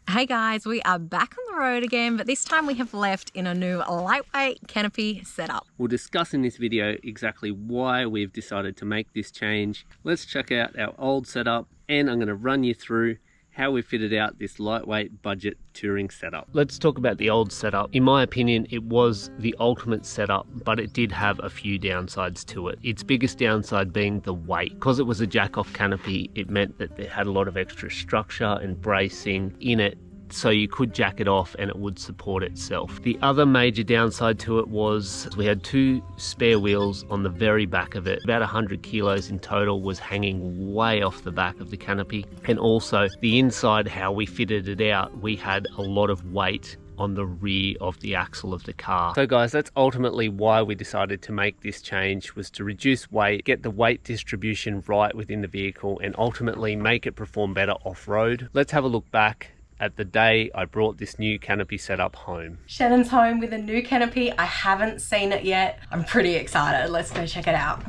Hey guys, we are back on the road again, but this time we have left in a new lightweight canopy setup. We'll discuss in this video exactly why we've decided to make this change. Let's check out our old setup and I'm going to run you through how we fitted out this lightweight budget touring setup. Let's talk about the old setup. In my opinion, it was the ultimate setup, but it did have a few downsides to it. Its biggest downside being the weight. Because it was a jack-off canopy, it meant that it had a lot of extra structure and bracing in it, so you could jack it off and it would support itself. The other major downside to it was we had two spare wheels on the very back of it. About 100 kilos in total was hanging way off the back of the canopy. And also the inside, how we fitted it out, we had a lot of weight on the rear of the axle of the car. So guys, that's ultimately why we decided to make this change, was to reduce weight, get the weight distribution right within the vehicle and ultimately make it perform better off-road. Let's have a look back at the day I brought this new canopy setup home. Shannon's home with a new canopy. I haven't seen it yet. I'm pretty excited. Let's go check it out.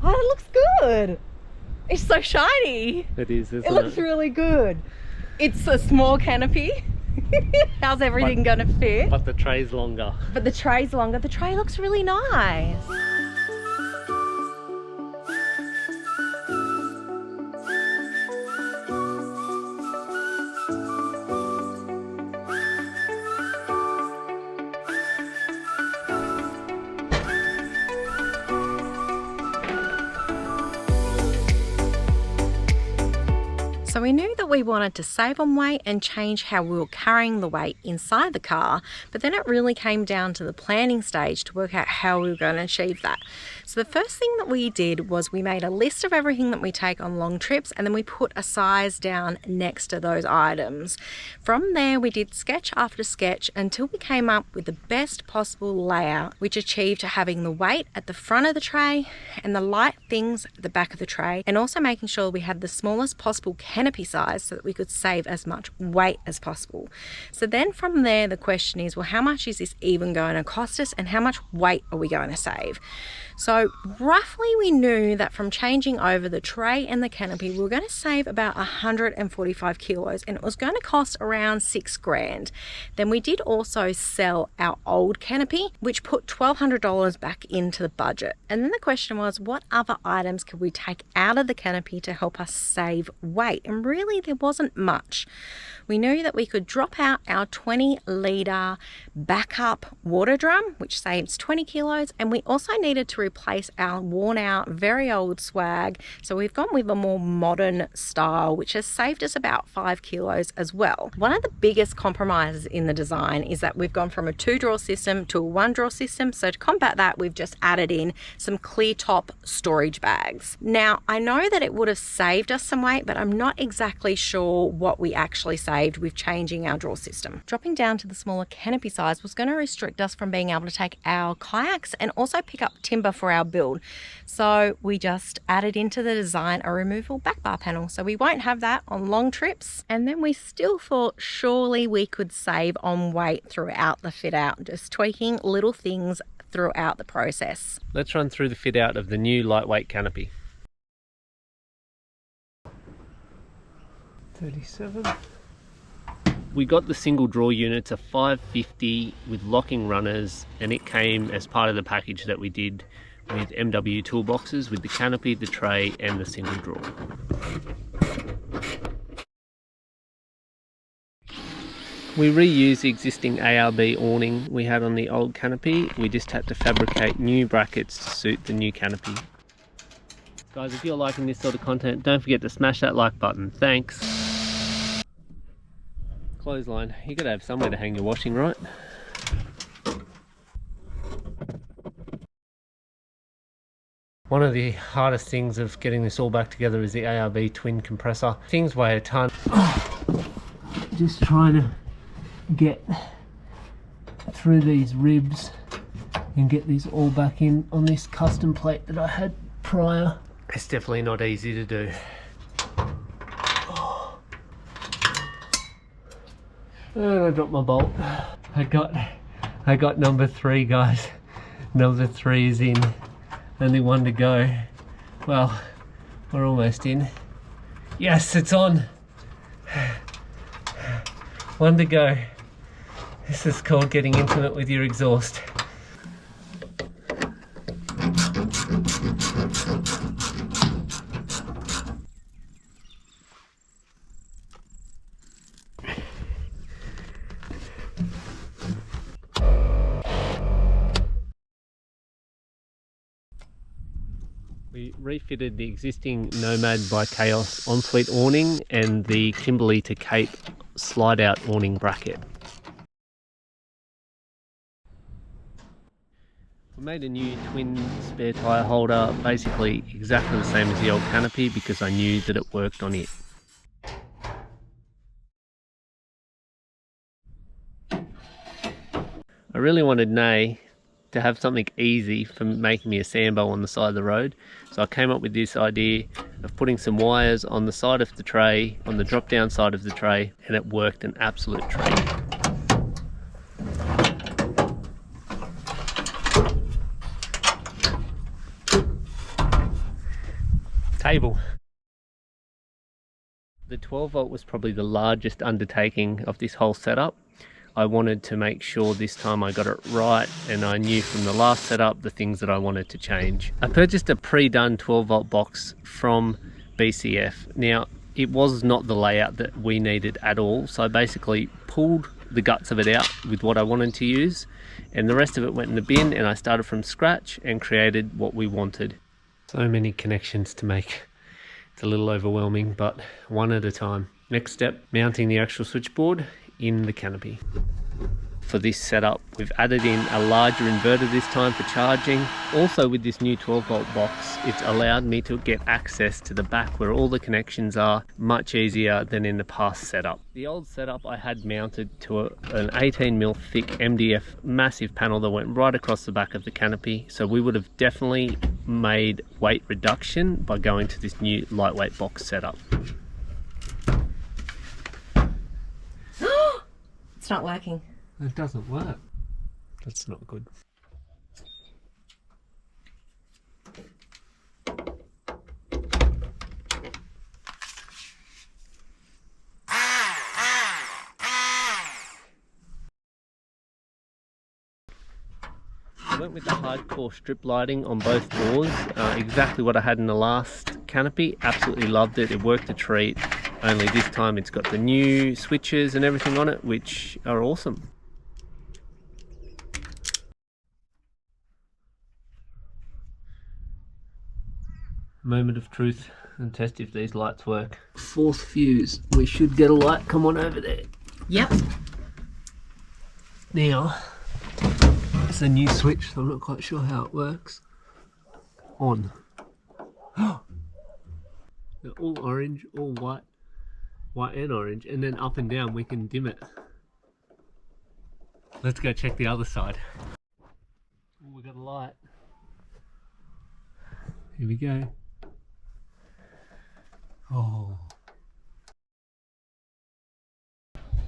Oh, it looks good. It's so shiny. It is, isn't it? It looks really good. It's a small canopy. How's everything gonna fit? But the tray's longer. But the tray's longer. The tray looks really nice. So we knew that we wanted to save on weight and change how we were carrying the weight inside the car, but then it really came down to the planning stage to work out how we were going to achieve that. So the first thing that we did was we made a list of everything that we take on long trips, and then we put a size down next to those items. From there we did sketch after sketch until we came up with the best possible layout, which achieved having the weight at the front of the tray and the light things at the back of the tray, and also making sure we had the smallest possible canopy size so that we could save as much weight as possible. So then from there the question is, well, how much is this even going to cost us and how much weight are we going to save? So roughly we knew that from changing over the tray and the canopy we were going to save about 145 kilos and it was going to cost around 6 grand. Then we did also sell our old canopy, which put $1,200 back into the budget. And then the question was, what other items could we take out of the canopy to help us save weight? And really there wasn't much. We knew that we could drop out our 20-litre backup water drum, which saves 20 kilos, and we also needed to replace our worn out, very old swag. So we've gone with a more modern style, which has saved us about 5 kilos as well. One of the biggest compromises in the design is that we've gone from a 2-drawer system to a 1-drawer system. So to combat that, we've just added in some clear top storage bags. Now, I know that it would have saved us some weight, but I'm not exactly sure what we actually saved with changing our drawer system. Dropping down to the smaller canopy size was going to restrict us from being able to take our kayaks and also pick up timber for our build. So we just added into the design a removable back bar panel. So we won't have that on long trips. And then we still thought surely we could save on weight throughout the fit out, just tweaking little things throughout the process. Let's run through the fit out of the new lightweight canopy. 37. We got the single drawer unit to 550 with locking runners, and it came as part of the package that we did with MW toolboxes with the canopy, the tray and the single drawer. We reused the existing ARB awning we had on the old canopy. We just had to fabricate new brackets to suit the new canopy. Guys, if you're liking this sort of content, don't forget to smash that like button. Thanks. Clothesline, you gotta have somewhere to hang your washing, right? One of the hardest things of getting this all back together is the ARB twin compressor. Things weigh a ton. Just trying to get through these ribs and get these all back in on this custom plate that I had prior. It's definitely not easy to do. And I dropped my bolt. I got number 3, guys. Number 3 is in. Only one to go. Well, we're almost in. Yes, it's on. One to go. This is called getting intimate with your exhaust. We refitted the existing Nomad by Chaos ensuite awning and the Kimberley to Cape slide out awning bracket. We made a new twin spare tyre holder, basically exactly the same as the old Canopy because I knew that it worked on it. I really wanted Nay to have something easy for making me a sambo on the side of the road. So I came up with this idea of putting some wires on the side of the tray, on the drop down side of the tray, and it worked an absolute treat. Table. The 12 volt was probably the largest undertaking of this whole setup. I wanted to make sure this time I got it right, and I knew from the last setup the things that I wanted to change. I purchased a pre-done 12 volt box from BCF. Now, it was not the layout that we needed at all, so I basically pulled the guts of it out with what I wanted to use, and the rest of it went in the bin, and I started from scratch and created what we wanted. So many connections to make. It's a little overwhelming, but one at a time. Next step, mounting the actual switchboard in the Canopy. For this setup, we've added in a larger inverter this time for charging. Also with this new 12 volt box, it's allowed me to get access to the back where all the connections are much easier than in the past setup. The old setup I had mounted to an 18mm thick MDF massive panel that went right across the back of the Canopy, so we would have definitely made weight reduction by going to this new lightweight box setup. It's not working. It doesn't work. That's not good. I went with the hardcore strip lighting on both doors, exactly what I had in the last Canopy. Absolutely loved it. It worked a treat. Only this time it's got the new switches and everything on it, which are awesome. Moment of truth and test if these lights work. Fourth fuse. We should get a light come on over there. Yep. Now, it's a new switch, so I'm not quite sure how it works. On. They're all orange, all white. White and orange, and then up and down we can dim it. Let's go check the other side. Oh, we got a light. Here we go. Oh.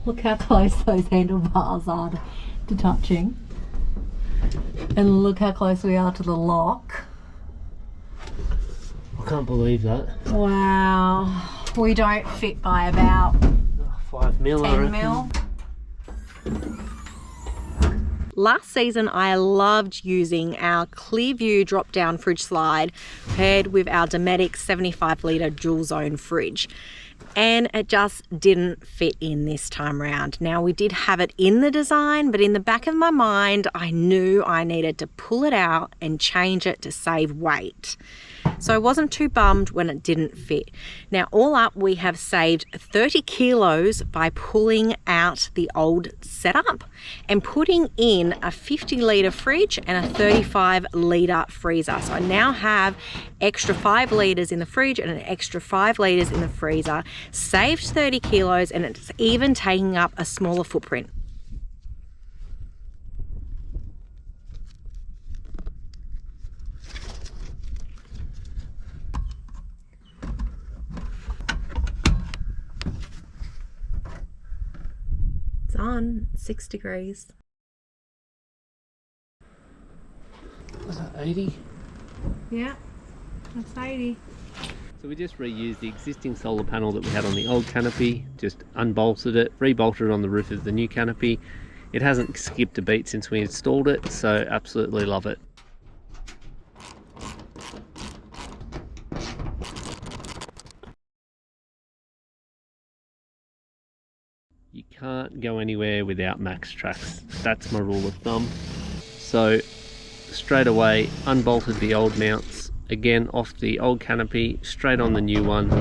Look how close those handlebars are to touching. And look how close we are to the lock. I can't believe that. Wow. We don't fit by about 5 mil, 10 mil. Last season I loved using our Clearview drop down fridge slide paired with our Dometic 75 litre dual zone fridge, and it just didn't fit in this time around. Now, we did have it in the design, but in the back of my mind I knew I needed to pull it out and change it to save weight. So I wasn't too bummed when it didn't fit. Now, all up, we have saved 30 kilos by pulling out the old setup and putting in a 50 litre fridge and a 35 litre freezer. So I now have extra 5 litres in the fridge and an extra 5 litres in the freezer. Saved 30 kilos, and it's even taking up a smaller footprint. On 6 degrees. Was that 80? Yeah, that's 80. So we just reused the existing solar panel that we had on the old canopy, just unbolted it, rebolted it on the roof of the new canopy. It hasn't skipped a beat since we installed it, so absolutely love it. You can't go anywhere without max tracks. That's my rule of thumb. So straight away unbolted the old mounts, again off the old canopy, straight on the new one.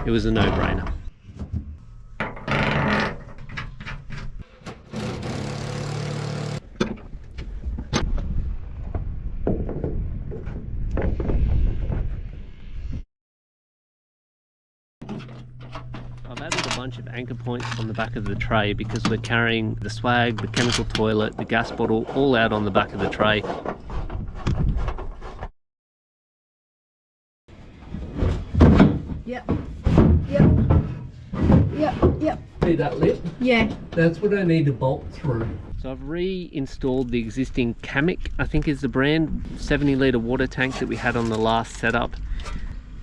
It was a no-brainer. I've added a bunch of anchor points on the back of the tray because we're carrying the swag, the chemical toilet, the gas bottle all out on the back of the tray. Yep. See that lip? Yeah. That's what I need to bolt through. So I've reinstalled the existing CANOPY, I think is the brand, 70 litre water tank that we had on the last setup.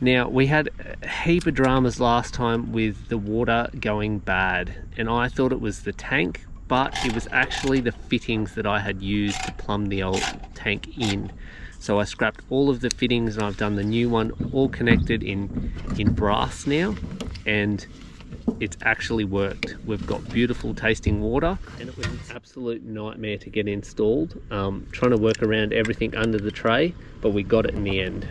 Now, we had a heap of dramas last time with the water going bad, and I thought it was the tank, but it was actually the fittings that I had used to plumb the old tank in. So I scrapped all of the fittings and I've done the new one all connected in brass now, and it's actually worked. We've got beautiful tasting water, and it was an absolute nightmare to get installed. Trying to work around everything under the tray, but we got it in the end.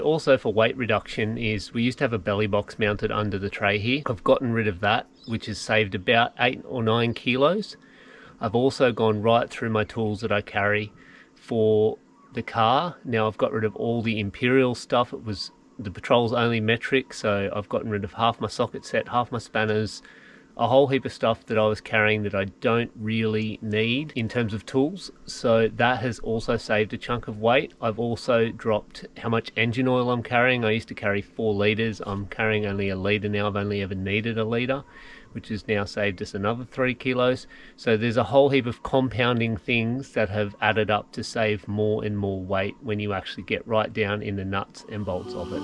Also for weight reduction is we used to have a belly box mounted under the tray here. I've gotten rid of that, which has saved about 8 or 9 kilos. I've also gone right through my tools that I carry for the car. Now I've got rid of all the Imperial stuff. It was the Patrol's only metric, so I've gotten rid of half my socket set, half my spanners, a whole heap of stuff that I was carrying that I don't really need in terms of tools. So that has also saved a chunk of weight. I've also dropped how much engine oil I'm carrying. I used to carry 4 litres. I'm carrying only a litre now. I've only ever needed a litre, which has now saved us another 3 kilos. So there's a whole heap of compounding things that have added up to save more and more weight when you actually get right down in the nuts and bolts of it.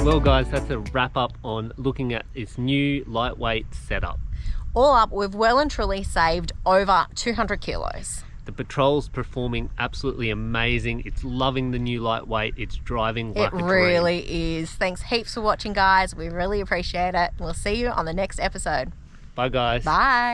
Well guys, that's a wrap up on looking at this new lightweight setup. All up, we've well and truly saved over 200 kilos. The Patrol's performing absolutely amazing. It's loving the new lightweight. It's driving like a dream. It really is. Thanks heaps for watching, guys. We really appreciate it. We'll see you on the next episode. Bye guys. Bye.